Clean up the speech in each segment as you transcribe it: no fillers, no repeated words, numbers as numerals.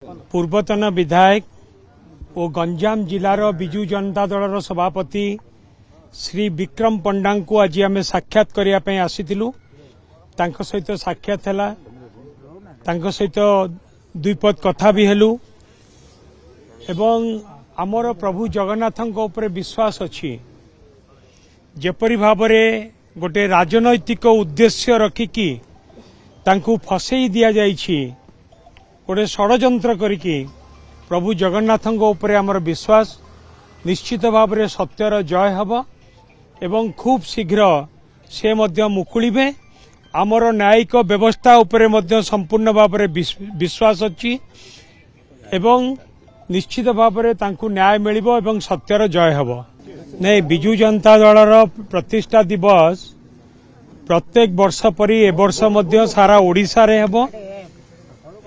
पूर्वतन विधायक और गंजाम जिलार विजु जनता दल सभापति श्री विक्रम पंडा को आज आम साक्षात करने आसीलु सहित साक्षात है सहित द्विपद कथा भी हेलु एवं आमर प्रभु जगन्नाथ उपर विश्वास अच्छी जेपरी भाव में गोटे राजनैतिक उद्देश्य रखिकी तांकू फसई दिया जाइछि गोटे षड़यंत्र करिकी प्रभु जगन्नाथ उपर आमर विश्वास निश्चित भाव में सत्यर जय हब एवं खूब शीघ्र से मध्य मुकुलिबे आमर न्यायिक व्यवस्था उपर मध्य संपूर्ण भाव में विश्वास अच्छी एवं निश्चित भाव में तांकू न्याय मिलिबो एवं सत्यर जय हब नहीं विजु जनता दलर प्रतिष्ठा दिवस प्रत्येक वर्ष परी ए वर्ष मध्य सारा ओडिशा रे हबो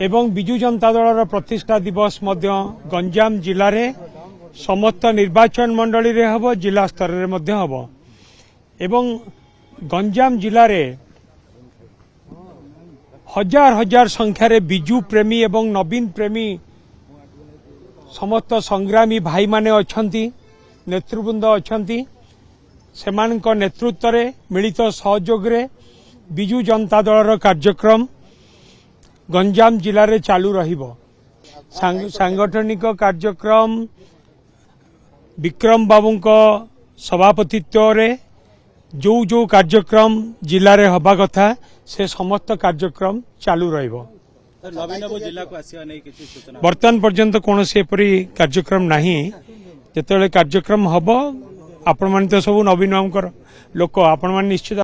एवं विजु जनता दलर प्रतिष्ठा दिवस मध्य गंजाम जिले रे समस्त निर्वाचन मंडली रे हबो जिला स्तर रे मध्य हबो एवं गंजाम जिले रे हजार हजार संख्या रे विजु प्रेमी एवं नवीन प्रेमी समस्त संग्रामी भाई माने अछंती नेतृवृंद अछंती सेमानक नेतृत्व रे मिलित सहयोग रे विजु जनता दलर कार्यक्रम गंजाम जिले रे चालू रहिबो सांगठनिक कार्यक्रम विक्रम बाबूंको सभापतित्व रे जो जो कार्यक्रम जिले रे हबा कथा से समस्त कार्यक्रम चालू रहिबो वर्तमान पर्यंत कौन से कार्यक्रम नहीं जिते कार्यक्रम हम आपण मान तो सब नवीन लोक आपण मान निश्चित